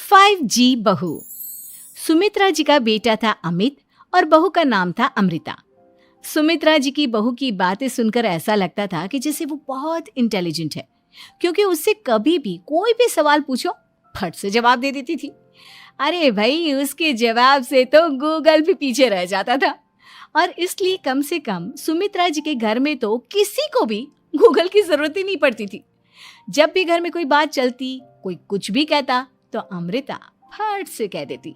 5G बहू। सुमित्रा जी का बेटा था अमित और बहू का नाम था अमृता। सुमित्रा जी की बहू की बातें सुनकर ऐसा लगता था कि जैसे वो बहुत इंटेलिजेंट है, क्योंकि उससे कभी भी कोई भी सवाल पूछो फट से जवाब दे देती थी। अरे भाई, उसके जवाब से तो गूगल भी पीछे रह जाता था। और इसलिए कम से कम सुमित्रा जी के घर में तो किसी को भी गूगल की जरूरत ही नहीं पड़ती थी। जब भी घर में कोई बात चलती, कोई कुछ भी कहता, तो अमृता फट से कह देती,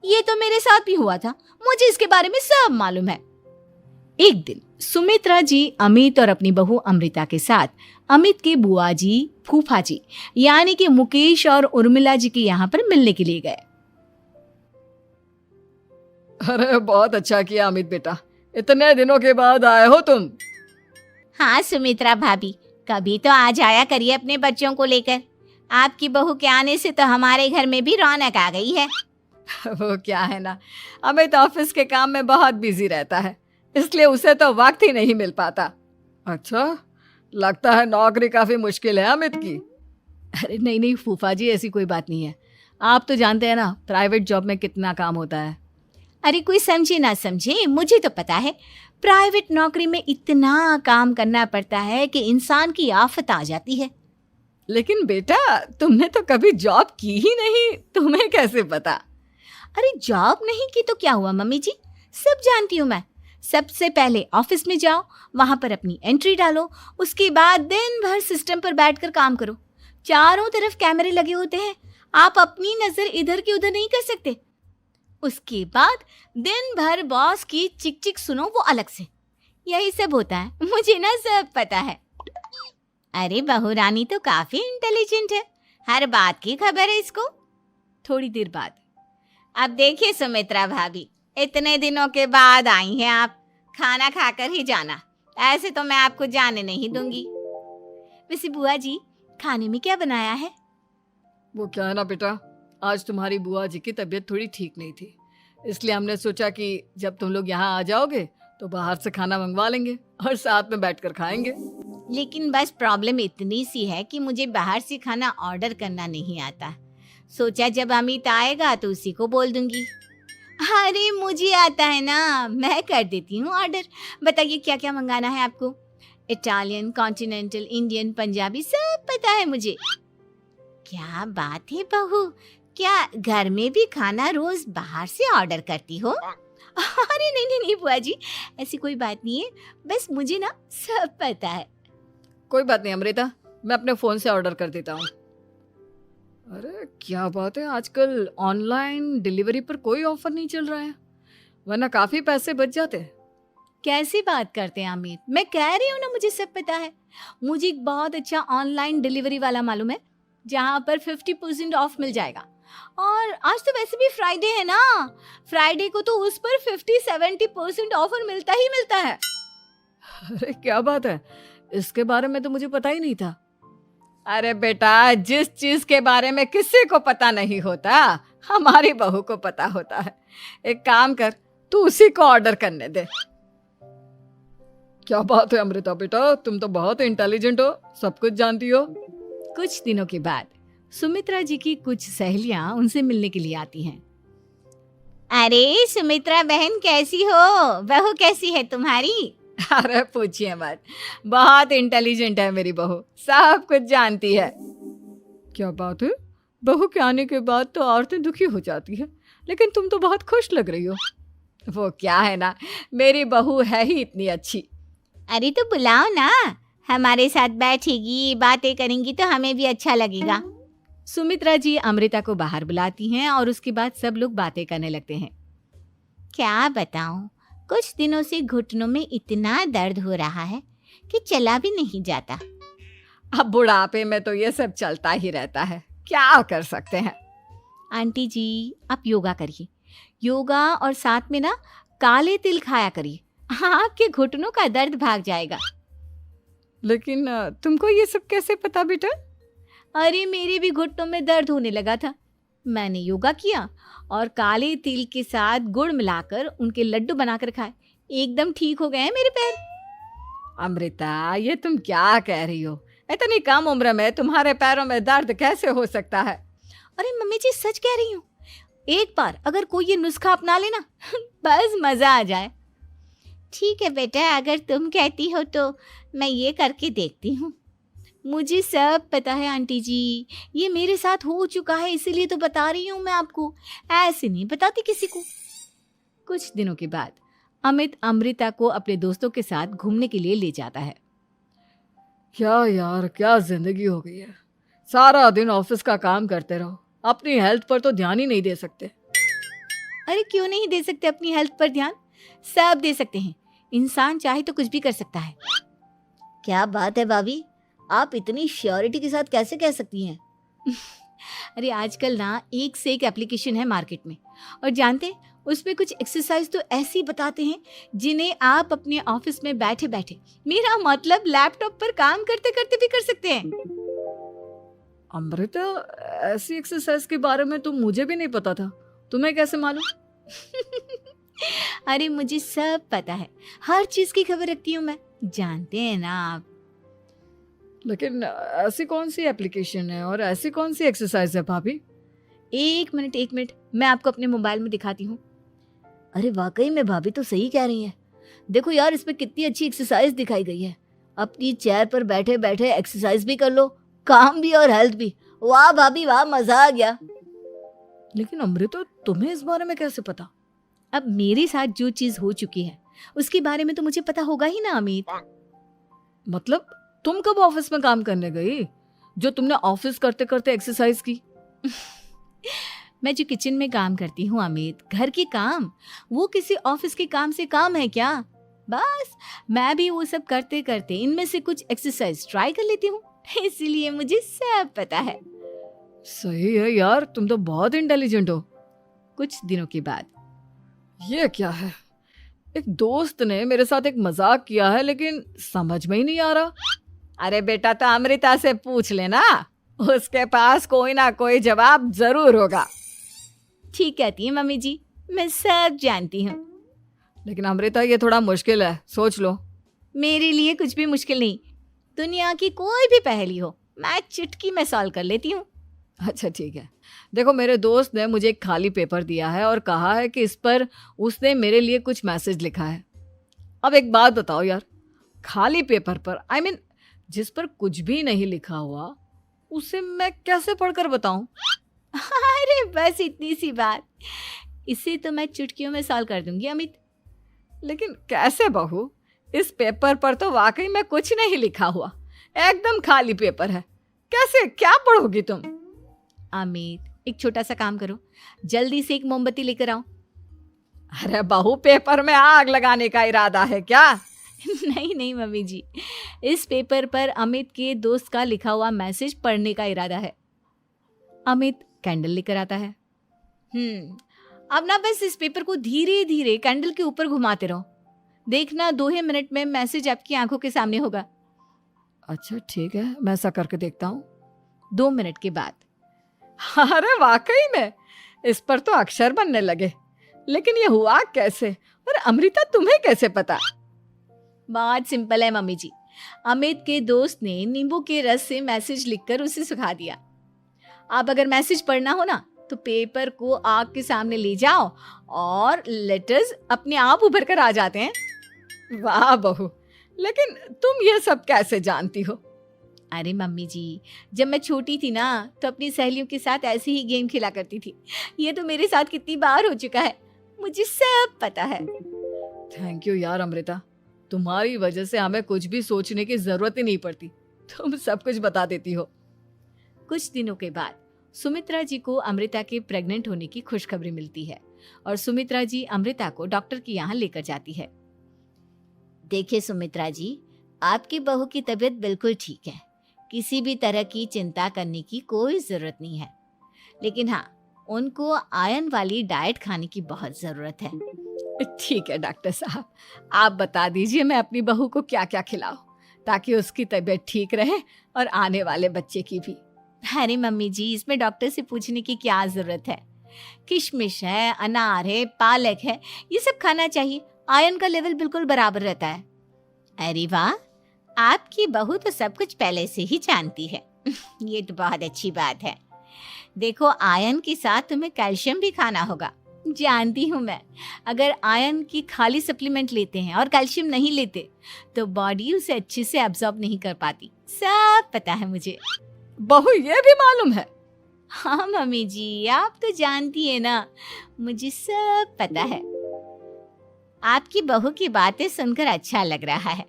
ये तो मेरे साथ भी हुआ था, मुझे इसके बारे में सब मालूम है। एक दिन सुमित्रा जी अमित और अपनी बहू अमृता के साथ अमित के बुआ जी, फूफा जी यानी कि मुकेश और उर्मिला जी के यहाँ पर मिलने के लिए गए। अरे बहुत अच्छा किया अमित बेटा, इतने दिनों के बाद आए हो तुम। हाँ सुमित्रा भाभी, कभी तो आ जाया करिए अपने बच्चों को लेकर। आपकी बहू के आने से तो हमारे घर में भी रौनक आ गई है। वो क्या है ना, अमित ऑफिस के काम में बहुत बिजी रहता है, इसलिए उसे तो वक्त ही नहीं मिल पाता। अच्छा, लगता है नौकरी काफी मुश्किल है अमित की। अरे नहीं फूफा जी, ऐसी कोई बात नहीं है। आप तो जानते हैं ना प्राइवेट जॉब में कितना काम होता है। अरे कोई समझे ना समझे, मुझे तो पता है प्राइवेट नौकरी में इतना काम करना पड़ता है कि इंसान की आफत आ जाती है। लेकिन बेटा, तुमने तो कभी जॉब की ही नहीं, तुम्हें कैसे पता? अरे जॉब नहीं की तो क्या हुआ मम्मी जी, सब जानती हूँ मैं। सबसे पहले ऑफिस में जाओ, वहां पर अपनी एंट्री डालो, उसके बाद दिन भर सिस्टम पर बैठकर काम करो। चारों तरफ कैमरे लगे होते हैं, आप अपनी नजर इधर की उधर नहीं कर सकते। उसके बाद दिन भर बॉस की चिक चिक सुनो, वो अलग से। यही सब होता है, मुझे ना सब पता है। अरे बहू रानी तो काफी इंटेलिजेंट है, हर बात की खबर है इसको। थोड़ी देर बाद, अब देखिए सुमित्रा भाभी, इतने दिनों के बाद आई हैं आप, खाना खाकर ही जाना, ऐसे तो मैं आपको जाने नहीं दूंगी। वैसे बुआ जी, खाने में क्या बनाया है? वो क्या है ना बेटा, आज तुम्हारी बुआ जी की तबीयत थोड़ी ठीक नहीं थी, इसलिए हमने सोचा कि जब तुम लोग यहाँ आ जाओगे तो बाहर से खाना मंगवा लेंगे और साथ में बैठकर खाएंगे। लेकिन बस प्रॉब्लम इतनी सी है कि मुझे बाहर से खाना ऑर्डर करना नहीं आता। सोचा जब अमित आएगा तो उसी को बोल दूंगी। अरे मुझे आता है ना, मैं कर देती हूँ ऑर्डर। बताइए क्या क्या मंगाना है आपको? इटालियन, कॉन्टिनेंटल, इंडियन, पंजाबी, सब पता है मुझे। क्या बात है बहू, क्या घर में भी खाना रोज बाहर से ऑर्डर करती हो? अरे नहीं बुआ जी, ऐसी कोई बात नहीं है, बस मुझे ना सब पता है। कोई बात नहीं अमृता, मैं अपने फोन से ऑर्डर कर देता हूँ। अरे क्या बात है, आजकल ऑनलाइन डिलीवरी पर कोई ऑफर नहीं चल रहा है, वरना काफी पैसे बच जाते। कैसी बात करते हैं अमित, मैं कह रही हूँ ना मुझे सब पता है। मुझे एक बहुत अच्छा ऑनलाइन डिलीवरी वाला मालूम है, जहाँ पर 50% ऑफ मिल जाएगा। और आज तो वैसे भी फ्राइडे है ना, फ्राइडे को तो उस पर 50-70% ऑफर मिलता ही मिलता है। अरे क्या बात है, इसके बारे में तो मुझे पता ही नहीं था। अरे बेटा, जिस चीज के बारे में किसी को पता नहीं होता, हमारी बहू को पता होता है। एक काम कर, तू उसी को ऑर्डर करने दे। क्या बात है अमृता बेटा, तुम तो बहुत इंटेलिजेंट हो, सब कुछ जानती हो। कुछ दिनों के बाद सुमित्रा जी की कुछ सहेलियां उनसे मिलने के लिए आती हैं। अरे सुमित्रा बहन कैसी हो, बहू कैसी है तुम्हारी? अरे पूछिए मत, बहुत इंटेलिजेंट है मेरी बहू, सब कुछ जानती है। क्या बात है, बहू के आने के बाद तो औरतें दुखी हो जाती है, लेकिन तुम तो बहुत खुश लग रही हो। वो क्या है ना, मेरी बहू है ही इतनी अच्छी। अरे तो बुलाओ ना, हमारे साथ बैठेगी, बातें करेंगी तो हमें भी अच्छा लगेगा। सुमित्रा जी अमृता को बाहर बुलाती हैं और उसके बाद सब लोग बातें करने लगते हैं। क्या बताऊं, कुछ दिनों से घुटनों में इतना दर्द हो रहा है कि चला भी नहीं जाता। अब बुढ़ापे में तो ये सब चलता ही रहता है, क्या कर सकते हैं। आंटी जी, आप योगा करिए, योगा और साथ में ना काले तिल खाया करिए, आपके घुटनों का दर्द भाग जाएगा। लेकिन तुमको ये सब कैसे पता बेटा? अरे मेरे भी घुटनों में दर्द होने लगा था, मैंने योगा किया और काले तिल के साथ गुड़ मिलाकर उनके लड्डू बनाकर खाए, एकदम ठीक हो गए हैं मेरे पैर। अमृता, ये तुम क्या कह रही हो? इतनी कम उम्र में तुम्हारे पैरों में दर्द कैसे हो सकता है? अरे मम्मी जी सच कह रही हूँ, एक बार अगर कोई ये नुस्खा अपना लेना बस मजा आ जाए। ठीक है बेटा, अगर तुम कहती हो तो मैं ये करके देखती हूँ। मुझे सब पता है आंटी जी, ये मेरे साथ हो चुका है, इसीलिए तो बता रही हूँ मैं आपको, ऐसे नहीं बताती किसी को। कुछ दिनों के बाद अमित अमृता को अपने दोस्तों के साथ घूमने के लिए ले जाता है। क्या यार, क्या जिंदगी हो गई है। सारा दिन ऑफिस का काम करते रहो, अपनी हेल्थ पर तो ध्यान ही नहीं दे सकते। अरे क्यों नहीं दे सकते अपनी हेल्थ पर ध्यान? सब दे सकते हैं, इंसान चाहे तो कुछ भी कर सकता है। क्या बात है भाभी, आप इतनी श्योरिटी के साथ कैसे कह सकती हैं? अरे आजकल ना एक से एक एप्लीकेशन है मार्केट में, और जानते हैं उसमें कुछ एक्सरसाइज तो ऐसी बताते हैं जिन्हें आप अपने ऑफिस में बैठे बैठे, मेरा मतलब लैपटॉप पर काम करते करते भी कर सकते हैं। अमृता, ऐसी एक्सरसाइज के बारे में तो मुझे भी नहीं पता था, तुम्हें कैसे मालूम? अरे मुझे सब पता है, हर चीज की खबर रखती हूँ मैं, जानते हैं ना आप। लेकिन ऐसी कौन सी एप्लीकेशन है और ऐसी कौन सी एक्सरसाइज है भाभी? एक मिनट, मैं आपको अपने मोबाइल में दिखाती हूँ। अरे वाकई में भाभी तो सही कह रही हैं। देखो यार, इसमें कितनी अच्छी एक्सरसाइज दिखाई गई है। अपनी चेयर पर बैठे बैठे एक्सरसाइज भी कर लो, काम भी और हेल्थ भी। वाह भाभी वाह, मजा आ गया। लेकिन अमृता, तुम्हें इस बारे में कैसे पता? अब मेरे साथ जो चीज हो चुकी है उसके बारे में तो मुझे पता होगा ही ना अमित। मतलब तुम कब ऑफिस में काम करने गई जो तुमने ऑफिस करते करते एक्सरसाइज की? मैं जो किचन में काम करती हूँ अमित, घर के काम, वो किसी ऑफिस के काम से काम है क्या? बस मैं भी वो सब करते करते इनमें से कुछ एक्सरसाइज ट्राई कर लेती हूँ, इसीलिए मुझे सब पता है। सही है यार, तुम तो बहुत इंटेलिजेंट हो। कुछ दिनों के बाद ये क्या है? एक दोस्त ने मेरे साथ एक मजाक किया है, लेकिन समझ में ही नहीं आ रहा। अरे बेटा, तो अमृता से पूछ लेना, उसके पास कोई ना कोई जवाब जरूर होगा। ठीक कहती है मम्मी जी, मैं सब जानती हूँ। लेकिन अमृता, ये थोड़ा मुश्किल है, सोच लो। मेरे लिए कुछ भी मुश्किल नहीं, दुनिया की कोई भी पहेली हो मैं चुटकी में सॉल्व कर लेती हूँ। अच्छा ठीक है, देखो मेरे दोस्त ने मुझे एक खाली पेपर दिया है और कहा है कि इस पर उसने मेरे लिए कुछ मैसेज लिखा है। अब एक बात बताओ यार, खाली पेपर पर, I mean, जिस पर कुछ भी नहीं लिखा हुआ, उसे मैं कैसे पढ़कर बताऊं? अरे बस इतनी सी बात, इसे तो मैं चुटकियों में सॉल्व कर दूंगी अमित। लेकिन कैसे बहू? इस पेपर पर तो वाकई में कुछ नहीं लिखा हुआ, एकदम खाली पेपर है, कैसे, क्या पढ़ोगी तुम? अमित, एक छोटा सा काम करो, जल्दी से एक मोमबत्ती लेकर आओ। अरे बहू, पेपर में आग लगाने का इरादा है क्या? नहीं मम्मी जी, इस पेपर पर अमित के दोस्त का लिखा हुआ मैसेज पढ़ने का इरादा है। अमित कैंडल लेकर आता है। अब ना बस इस पेपर को धीरे धीरे कैंडल के ऊपर घुमाते रहो, देखना 2 ही मिनट में मैसेज आपकी आंखों के सामने होगा। अच्छा ठीक है, मैं ऐसा करके देखता हूँ। 2 मिनट के बाद, अरे वाकई में इस पर तो अक्षर बनने लगे, लेकिन ये हुआ कैसे? और अमृता, तुम्हें कैसे पता? बहुत सिंपल है मम्मी जी, अमित के दोस्त ने नींबू के रस से मैसेज लिखकर उसे सुखा दिया। अब अगर मैसेज पढ़ना हो ना तो पेपर को आग के सामने ले जाओ और लेटर्स अपने आप उभर कर आ जाते हैं। वाह बहू, लेकिन तुम ये सब कैसे जानती हो? अरे मम्मी जी, जब मैं छोटी थी ना तो अपनी सहेलियों के साथ ऐसे ही गेम खेला करती थी। ये तो मेरे साथ कितनी बार हो चुका है, मुझे सब पता है। थैंक यू यार अमृता, तुम्हारी वजह से हमें कुछ भी सोचने की जरूरत ही नहीं पड़ती, तुम सब कुछ बता देती हो। कुछ दिनों के बाद सुमित्रा जी को अमृता के प्रेग्नेंट होने की खुशखबरी मिलती है और सुमित्रा जी अमृता को डॉक्टर के यहाँ लेकर जाती है। देखिए सुमित्रा जी, आपकी बहू की तबीयत बिल्कुल ठीक है, किसी भी तरह की चिंता करने की कोई जरूरत नहीं है, लेकिन हाँ, उनको आयरन वाली डाइट खाने की बहुत जरूरत है। ठीक है डॉक्टर साहब, आप बता दीजिए मैं अपनी बहू को क्या क्या खिलाऊं ताकि उसकी तबीयत ठीक रहे और आने वाले बच्चे की भी। अरे मम्मी जी, इसमें डॉक्टर से पूछने की क्या जरूरत है, किशमिश है, अनार है, पालक है, ये सब खाना चाहिए, आयरन का लेवल बिल्कुल बराबर रहता है। अरे वाह, आपकी बहू तो सब कुछ पहले से ही जानती है। ये तो बहुत अच्छी बात है। देखो, आयरन के साथ तुम्हें कैल्शियम भी खाना होगा। जानती हूँ मैं, अगर आयरन की खाली सप्लीमेंट लेते हैं और कैल्शियम नहीं लेते तो बॉडी उसे अच्छे से एब्जॉर्ब नहीं कर पाती। सब पता है मुझे। बहू ये भी मालूम है? हाँ मम्मी जी, आप तो जानती है ना, मुझे सब पता है। आपकी बहू की बातें सुनकर अच्छा लग रहा है।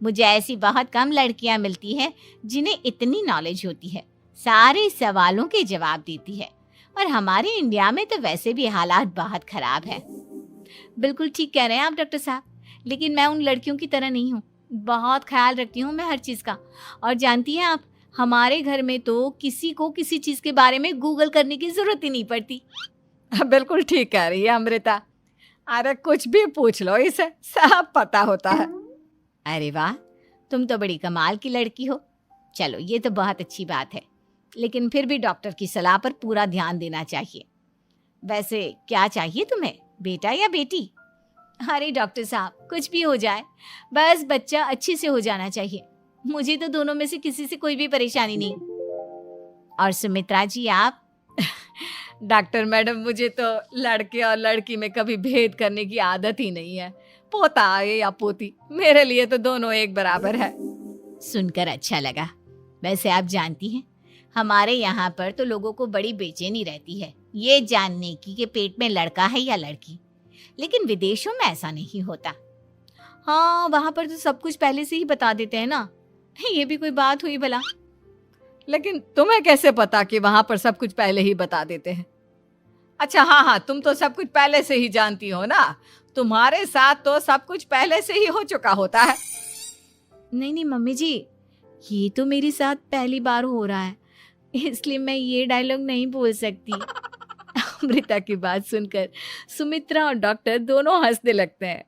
मुझे ऐसी बहुत कम लड़कियां मिलती हैं जिन्हें इतनी नॉलेज होती है, सारे सवालों के जवाब देती है। और हमारे इंडिया में तो वैसे भी हालात बहुत खराब है। बिल्कुल ठीक कह रहे हैं आप डॉक्टर साहब, लेकिन मैं उन लड़कियों की तरह नहीं हूँ। बहुत ख्याल रखती हूँ मैं हर चीज़ का। और जानती हैं आप, हमारे घर में तो किसी को किसी चीज़ के बारे में गूगल करने की ज़रूरत ही नहीं पड़ती। बिल्कुल ठीक कह रही है अमृता। अरे कुछ भी पूछ लो इसे, सब पता होता है। अरे वाह, तुम तो बड़ी कमाल की लड़की हो। चलो, ये तो बहुत अच्छी बात है, लेकिन फिर भी डॉक्टर की सलाह पर पूरा ध्यान देना चाहिए। वैसे क्या चाहिए तुम्हें, बेटा या बेटी? अरे डॉक्टर साहब, कुछ भी हो जाए, बस बच्चा अच्छे से हो जाना चाहिए। मुझे तो दोनों में से किसी से कोई भी परेशानी नहीं। और सुमित्रा जी, आप? डॉक्टर मैडम, मुझे तो लड़के और लड़की में कभी भेद करने की आदत ही नहीं है। पोता आए या पोती, मेरे लिए तो दोनों एक बराबर है। सुनकर अच्छा लगा। वैसे आप जानती हैं, हमारे यहाँ पर तो लोगों को बड़ी बेचैनी रहती है ये जानने की कि पेट में लड़का है या लड़की, लेकिन विदेशों में ऐसा नहीं होता। हाँ, वहाँ पर तो सब कुछ पहले से ही बता देते हैं ना। ये भी कोई बात हुई भला? लेकिन तुम्हें कैसे पता कि वहां पर सब कुछ पहले ही बता देते हैं? अच्छा हाँ, तुम तो सब कुछ पहले से ही जानती हो ना। तुम्हारे साथ तो सब कुछ पहले से ही हो चुका होता है। नहीं मम्मी जी, ये तो मेरे साथ पहली बार हो रहा है, इसलिए मैं ये डायलॉग नहीं बोल सकती। अमृता की बात सुनकर सुमित्रा और डॉक्टर दोनों हंसने लगते हैं।